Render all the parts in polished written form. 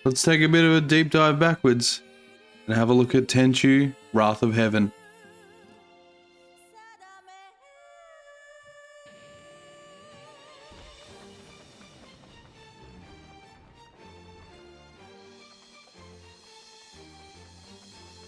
let's take a bit of a deep dive backwards and have a look at Tenchu, Wrath of Heaven.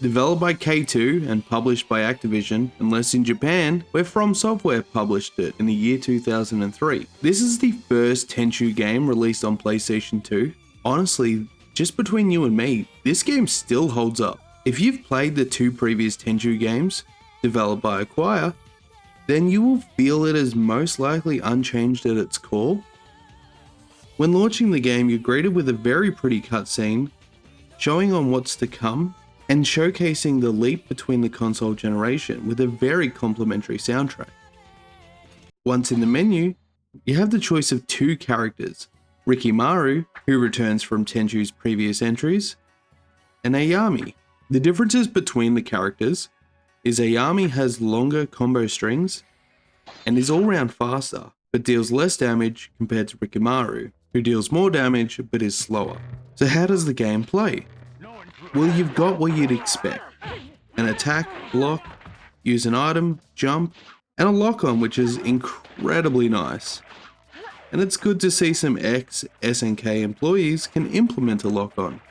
Developed by K2 and published by Activision, unless in Japan, where From Software published it in the year 2003. This is the first Tenchu game released on PlayStation 2. Honestly, just between you and me, this game still holds up. If you've played the two previous Tenchu games, developed by Acquire, then you will feel it is most likely unchanged at its core. When launching the game, you're greeted with a very pretty cutscene, showing on what's to come, and showcasing the leap between the console generation with a very complimentary soundtrack. Once in the menu, you have the choice of two characters, Rikimaru, who returns from Tenchu's previous entries, and Ayami. The differences between the characters is Ayami has longer combo strings and is all round faster, but deals less damage compared to Rikimaru, who deals more damage but is slower. So how does the game play? Well, you've got what you'd expect. An attack, block, use an item, jump, and a lock-on, which is incredibly nice. And it's good to see some ex-SNK employees can implement a lock-on.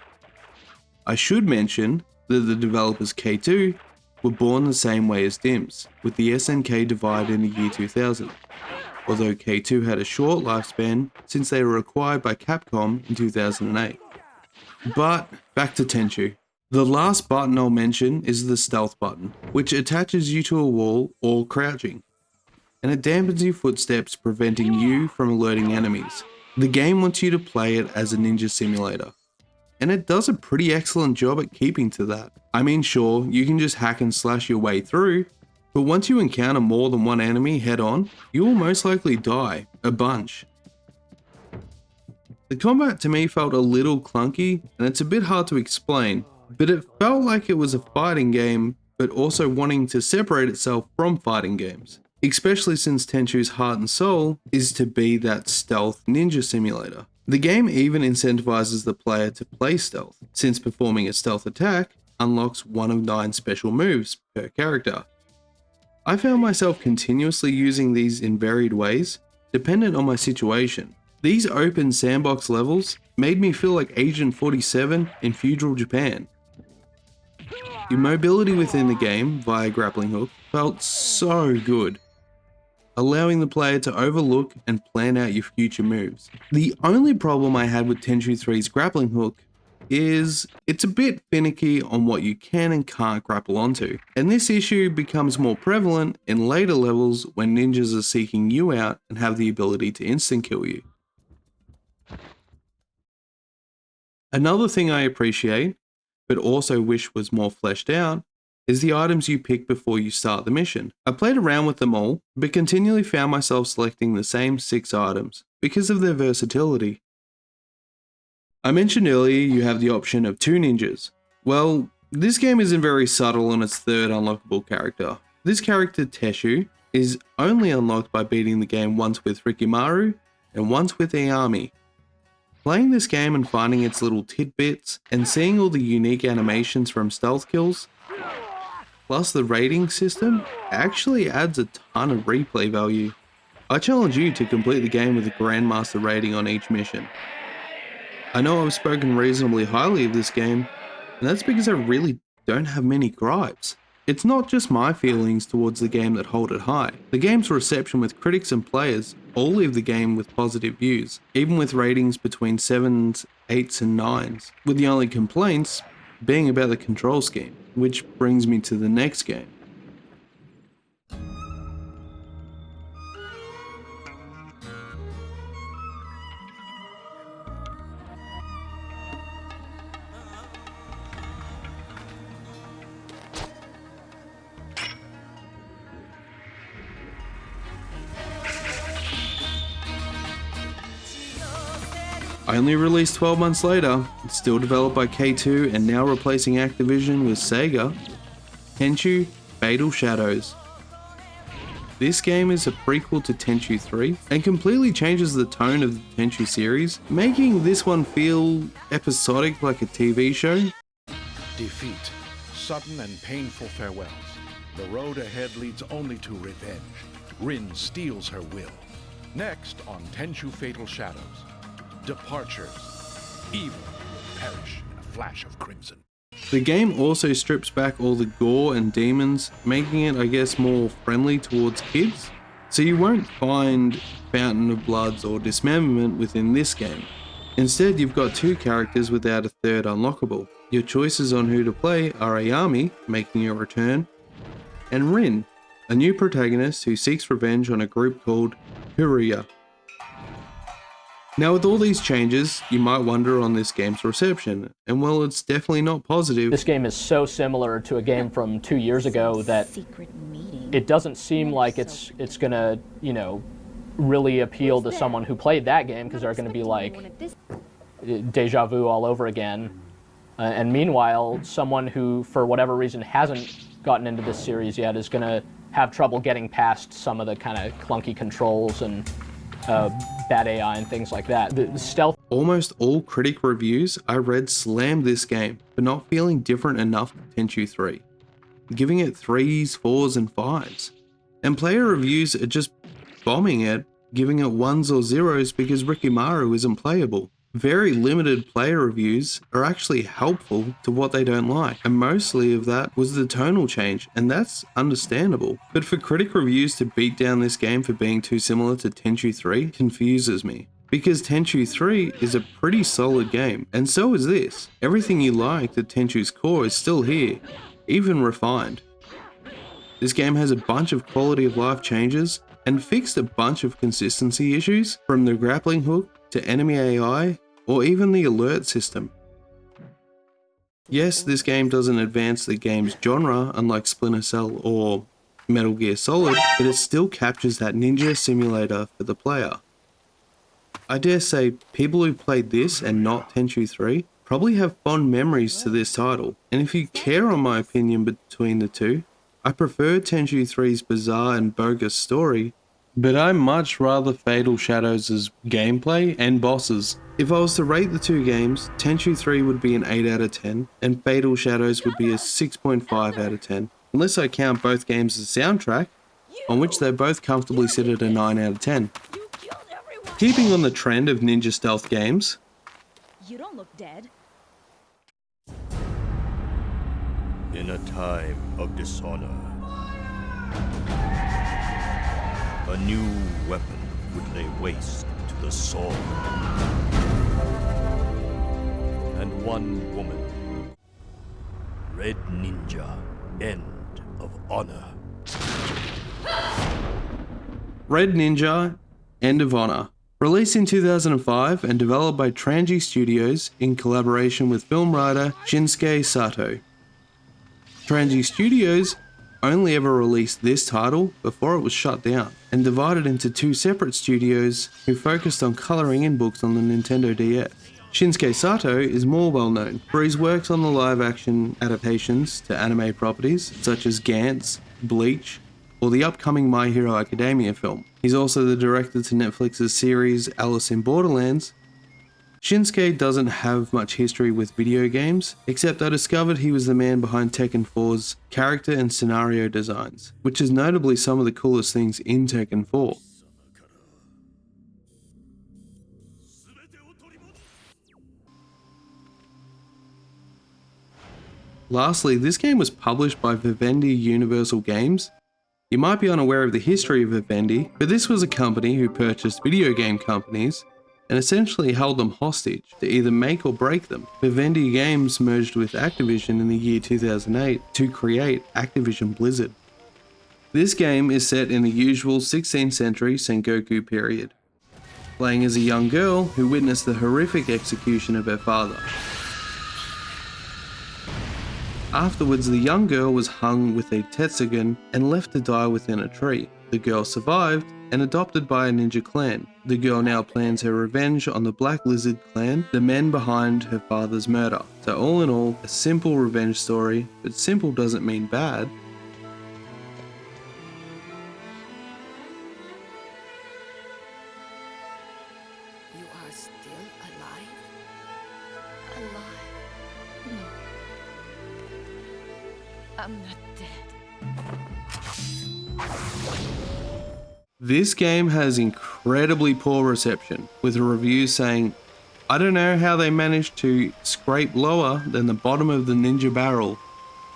I should mention that the developers K2 were born the same way as Dims, with the SNK divided in the year 2000. Although K2 had a short lifespan since they were acquired by Capcom in 2008. But back to Tenchu. The last button I'll mention is the stealth button, which attaches you to a wall or crouching, and it dampens your footsteps, preventing you from alerting enemies. The game wants you to play it as a ninja simulator, and it does a pretty excellent job at keeping to that. I mean, sure, you can just hack and slash your way through, but once you encounter more than one enemy head on, you will most likely die, a bunch. The combat to me felt a little clunky, and it's a bit hard to explain, but it felt like it was a fighting game, but also wanting to separate itself from fighting games. Especially since Tenchu's heart and soul is to be that stealth ninja simulator. The game even incentivizes the player to play stealth, since performing a stealth attack unlocks one of 9 special moves per character. I found myself continuously using these in varied ways, dependent on my situation. These open sandbox levels made me feel like Agent 47 in feudal Japan. Your mobility within the game via grappling hook felt so good, allowing the player to overlook and plan out your future moves. The only problem I had with Tenchu 3's grappling hook is it's a bit finicky on what you can and can't grapple onto, and this issue becomes more prevalent in later levels when ninjas are seeking you out and have the ability to instant kill you. Another thing I appreciate, but also wish was more fleshed out, is the items you pick before you start the mission. I played around with them all, but continually found myself selecting the same 6 items because of their versatility. I mentioned earlier you have the option of 2 ninjas. Well, this game isn't very subtle on its third unlockable character. This character, Tenchu, is only unlocked by beating the game once with Rikimaru and once with Ayami. Playing this game and finding its little tidbits and seeing all the unique animations from stealth kills, plus the rating system, actually adds a ton of replay value. I challenge you to complete the game with a Grandmaster rating on each mission. I know I've spoken reasonably highly of this game, and that's because I really don't have many gripes. It's not just my feelings towards the game that hold it high. The game's reception with critics and players all leave the game with positive views, even with ratings between 7s, 8s and 9s, with the only complaints being about the control scheme, which brings me to the next game. Only released 12 months later, it's still developed by K2 and now replacing Activision with Sega, Tenchu Fatal Shadows. This game is a prequel to Tenchu 3 and completely changes the tone of the Tenchu series, making this one feel episodic like a TV show. Defeat, sudden and painful farewells. The road ahead leads only to revenge. Rin steals her will. Next on Tenchu Fatal Shadows. Departures. Evil will perish in a flash of crimson. The game also strips back all the gore and demons, making it, I guess, more friendly towards kids. So you won't find Fountain of Bloods or Dismemberment within this game. Instead, you've got two characters without a third unlockable. Your choices on who to play are Ayami, making a return, and Rin, a new protagonist who seeks revenge on a group called Huruya. Now with all these changes, you might wonder on this game's reception, and well, it's definitely not positive. This game is so similar to a game from 2 years ago that it doesn't seem like it's gonna, you know, really appeal to someone who played that game, because they're gonna be like deja vu all over again. And meanwhile, someone who, for whatever reason, hasn't gotten into this series yet is gonna have trouble getting past some of the kind of clunky controls and bad AI and things like that. The stealth. Almost all critic reviews I read slammed this game for not feeling different enough to Tenchu 3, giving it 3s, 4s and 5s. And player reviews are just bombing it, giving it 1s or 0s because Rikimaru isn't playable. Very limited player reviews are actually helpful to what they don't like, and mostly of that was the tonal change, and that's understandable. But for critic reviews to beat down this game for being too similar to Tenchu 3 confuses me, because Tenchu 3 is a pretty solid game, and so is this. Everything you liked at Tenchu's core is still here, even refined. This game has a bunch of quality of life changes, and fixed a bunch of consistency issues, from the grappling hook to enemy AI, or even the alert system. Yes, this game doesn't advance the game's genre, unlike Splinter Cell or Metal Gear Solid, but it still captures that ninja simulator for the player. I dare say people who played this and not Tenchu 3 probably have fond memories to this title, and if you care on my opinion between the two, I prefer Tenchu 3's bizarre and bogus story, but I much rather Fatal Shadows' gameplay and bosses. If I was to rate the two games, Tenchu 3 would be an 8 out of 10, and Fatal Shadows would be a 6.5 out of 10, unless I count both games as soundtrack, on which they both comfortably sit at a 9 out of 10. Keeping on the trend of ninja stealth games, You don't look dead. In a time of dishonor, a new weapon would lay waste to the sword. And one woman. Red Ninja, End of Honor. Red Ninja, End of Honor. Released in 2005 and developed by Tranji Studios in collaboration with film writer Shinsuke Sato. Tranji Studios only ever released this title before it was shut down, and divided into two separate studios who focused on colouring in books on the Nintendo DS. Shinsuke Sato is more well known for his works on the live action adaptations to anime properties such as Gantz, Bleach, or the upcoming My Hero Academia film. He's also the director to Netflix's series Alice in Borderlands. Shinsuke doesn't have much history with video games, except I discovered he was the man behind Tekken 4's character and scenario designs, which is notably some of the coolest things in Tekken 4. Lastly, this game was published by Vivendi Universal Games. You might be unaware of the history of Vivendi, but this was a company who purchased video game companies and essentially held them hostage to either make or break them. Vivendi Games merged with Activision in the year 2008 to create Activision Blizzard. This game is set in the usual 16th century Sengoku period, playing as a young girl who witnessed the horrific execution of her father. Afterwards, the young girl was hung with a tetsugen and left to die within a tree. The girl survived and adopted by a ninja clan. The girl now plans her revenge on the Black Lizard clan, the men behind her father's murder. So all in all, a simple revenge story, but simple doesn't mean bad. alive? Alive? No. I'm not dead. This game has incredibly poor reception, with reviews saying, "I don't know how they managed to scrape lower than the bottom of the ninja barrel,"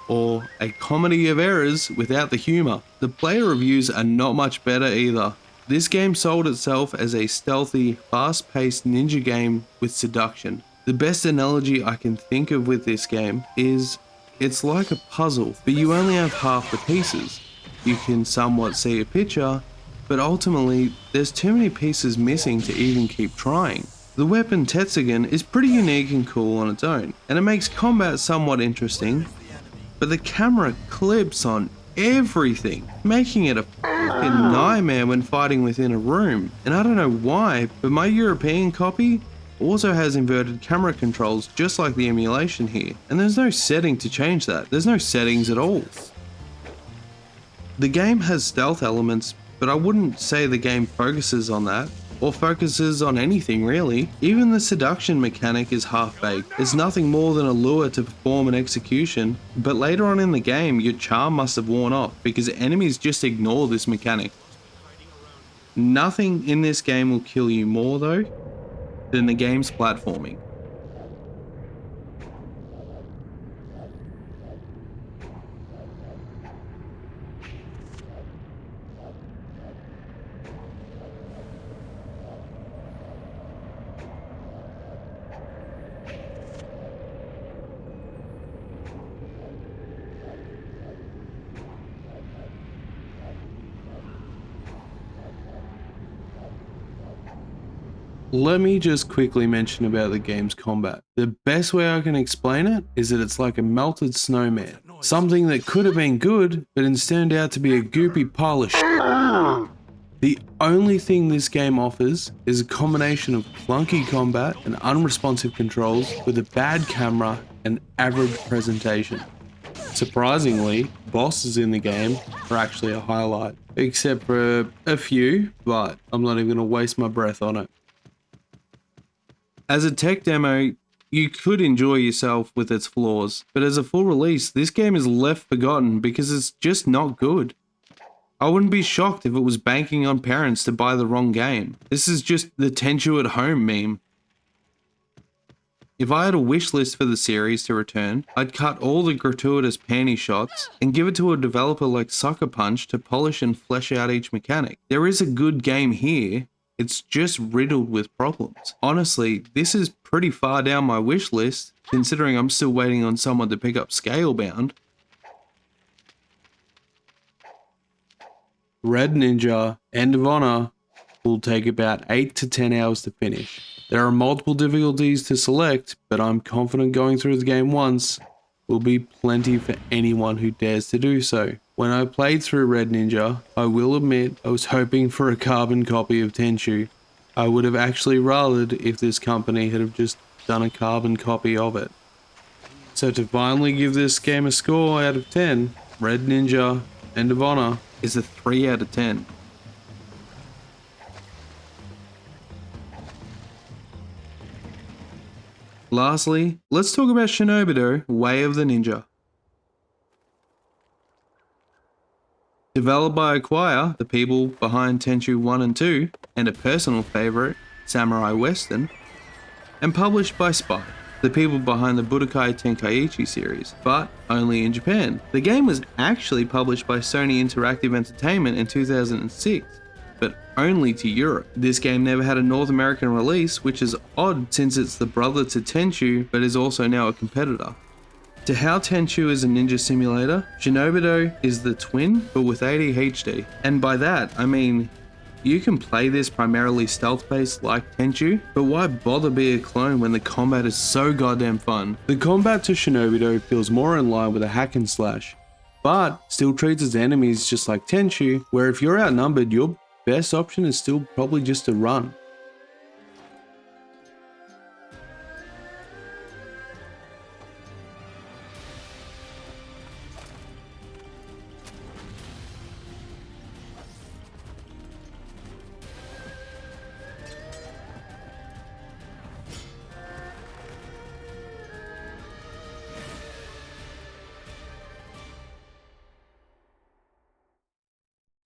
or "a comedy of errors without the humor." The player reviews are not much better either. This game sold itself as a stealthy, fast-paced ninja game with seduction. The best analogy I can think of with this game is it's like a puzzle, but you only have half the pieces. You can somewhat see a picture, but ultimately there's too many pieces missing to even keep trying. The weapon Tetsugen is pretty unique and cool on its own, and it makes combat somewhat interesting, but the camera clips on everything, making it a fucking nightmare when fighting within a room. And I don't know why, but my European copy also has inverted camera controls just like the emulation here, and there's no setting to change that. There's no settings at all. The game has stealth elements, but I wouldn't say the game focuses on that, or focuses on anything really. Even the seduction mechanic is half-baked. It's nothing more than a lure to perform an execution, but later on in the game your charm must have worn off because enemies just ignore this mechanic. Nothing in this game will kill you more though than the game's platforming. Let me just quickly mention about the game's combat. The best way I can explain it is that it's like a melted snowman. Something that could have been good, but instead turned out to be a goopy pile of shit. The only thing this game offers is a combination of clunky combat and unresponsive controls with a bad camera and average presentation. Surprisingly, bosses in the game are actually a highlight, except for a few, but I'm not even going to waste my breath on it. As a tech demo, you could enjoy yourself with its flaws, but as a full release, this game is left forgotten because it's just not good. I wouldn't be shocked if it was banking on parents to buy the wrong game. This is just the Tenchu at home meme. If I had a wish list for the series to return, I'd cut all the gratuitous panty shots and give it to a developer like Sucker Punch to polish and flesh out each mechanic. There is a good game here, it's just riddled with problems. Honestly, this is pretty far down my wish list, considering I'm still waiting on someone to pick up Scalebound. Red Ninja End of Honor will take about 8 to 10 hours to finish. There are multiple difficulties to select, but I'm confident going through the game once will be plenty for anyone who dares to do so. When I played through Red Ninja, I will admit I was hoping for a carbon copy of Tenchu. I would have actually rathered if this company had have just done a carbon copy of it. So to finally give this game a score out of 10, Red Ninja End of Honor is a 3 out of 10. Lastly, let's talk about Shinobido Way of the Ninja. Developed by Acquire, the people behind Tenchu 1 and 2, and a personal favourite, Samurai Western, and published by Spy, the people behind the Budokai Tenkaichi series, but only in Japan. The game was actually published by Sony Interactive Entertainment in 2006, but only to Europe. This game never had a North American release, which is odd since it's the brother to Tenchu, but is also now a competitor. To how Tenchu is a ninja simulator, Shinobido is the twin, but with ADHD. And by that, I mean, you can play this primarily stealth-based like Tenchu, but why bother be a clone when the combat is so goddamn fun? The combat to Shinobido feels more in line with a hack and slash, but still treats its enemies just like Tenchu, where if you're outnumbered, your best option is still probably just to run.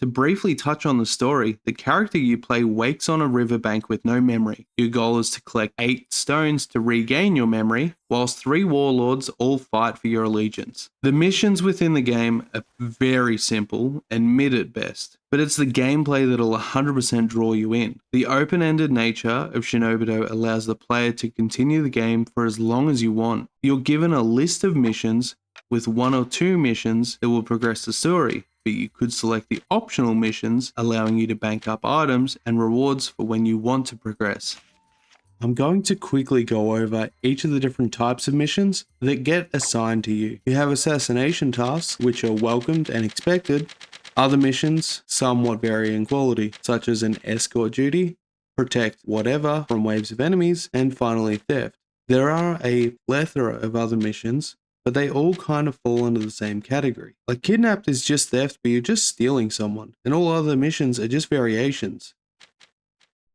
To briefly touch on the story, the character you play wakes on a riverbank with no memory. Your goal is to collect 8 stones to regain your memory, whilst 3 warlords all fight for your allegiance. The missions within the game are very simple and mid at best, but it's the gameplay that'll 100% draw you in. The open-ended nature of Shinobido allows the player to continue the game for as long as you want. You're given a list of missions with 1 or 2 missions that will progress the story, but you could select the optional missions, allowing you to bank up items and rewards for when you want to progress. I'm going to quickly go over each of the different types of missions that get assigned to you. You have assassination tasks, which are welcomed and expected. Other missions somewhat vary in quality, such as an escort duty, protect whatever from waves of enemies, and finally theft. There are a plethora of other missions, but they all kind of fall under the same category. Like kidnapped is just theft, but you're just stealing someone, and all other missions are just variations.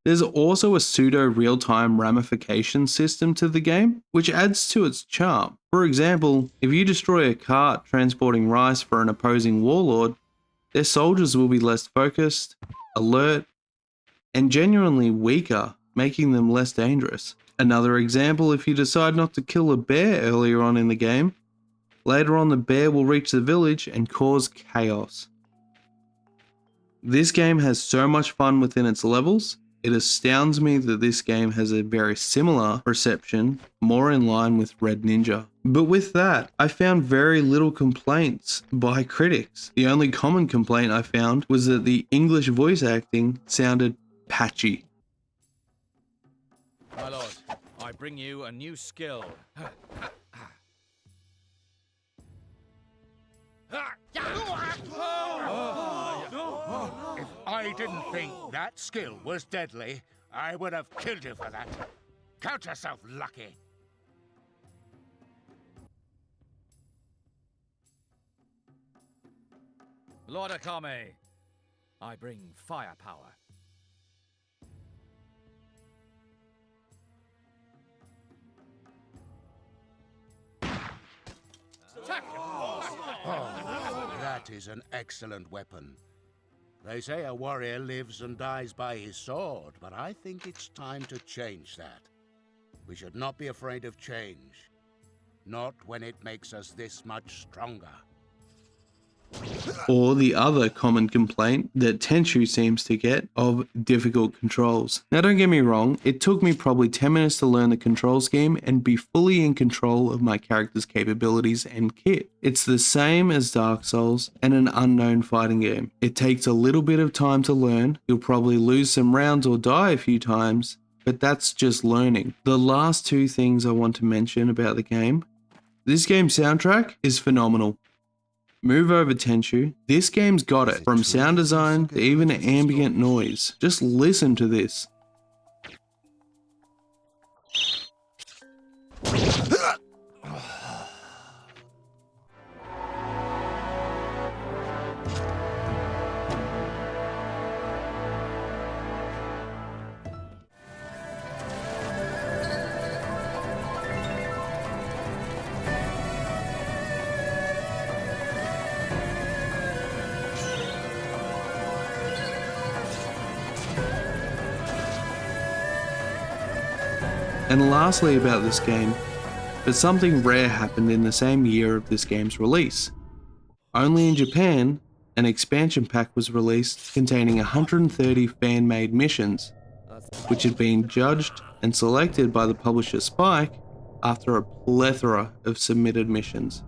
There's also a pseudo real-time ramification system to the game, which adds to its charm. For example, if you destroy a cart transporting rice for an opposing warlord, their soldiers will be less focused, alert, and genuinely weaker, making them less dangerous. Another example, if you decide not to kill a bear earlier on in the game, later on the bear will reach the village and cause chaos. This game has so much fun within its levels. It astounds me that this game has a very similar reception, more in line with Red Ninja. But with that, I found very little complaints by critics. The only common complaint I found was that the English voice acting sounded patchy. My lord, I bring you a new skill. If I didn't think that skill was deadly, I would have killed you for that. Count yourself lucky. Lord Akame, I bring firepower. Oh, that is an excellent weapon. They say a warrior lives and dies by his sword, but I think it's time to change that. We should not be afraid of change. Not when it makes us this much stronger. Or the other common complaint that Tenchu seems to get of difficult controls. Now don't get me wrong, it took me probably 10 minutes to learn the control scheme and be fully in control of my character's capabilities and kit. It's the same as Dark Souls and an unknown fighting game. It takes a little bit of time to learn, you'll probably lose some rounds or die a few times, but that's just learning. The last 2 things I want to mention about the game. This game's soundtrack is phenomenal. Move over, Tenchu. This game's got it. From sound design to even ambient noise. Just listen to this. And lastly about this game, but something rare happened in the same year of this game's release. Only in Japan, an expansion pack was released containing 130 fan-made missions, which had been judged and selected by the publisher Spike after a plethora of submitted missions.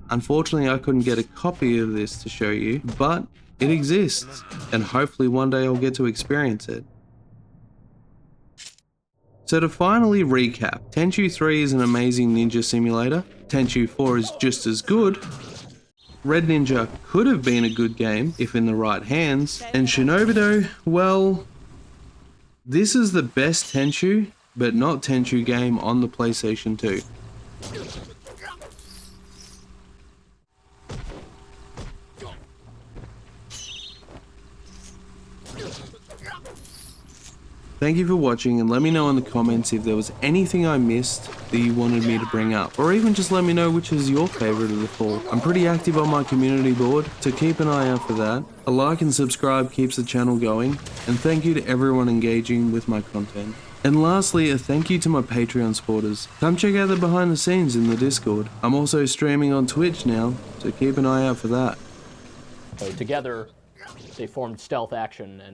Unfortunately, I couldn't get a copy of this to show you, but it exists, and hopefully one day I'll get to experience it. So to finally recap, Tenchu 3 is an amazing ninja simulator, Tenchu 4 is just as good, Red Ninja could have been a good game if in the right hands, and Shinobido, well, this is the best Tenchu, but not Tenchu game on the PlayStation 2. Thank you for watching, and let me know in the comments if there was anything I missed that you wanted me to bring up, or even just let me know which is your favorite of the 4. I'm pretty active on my community board, so keep an eye out for that. A like and subscribe keeps the channel going, and thank you to everyone engaging with my content. And lastly, a thank you to my Patreon supporters. Come check out the behind the scenes in the Discord. I'm also streaming on Twitch now, so keep an eye out for that. So together, they formed Stealth Action and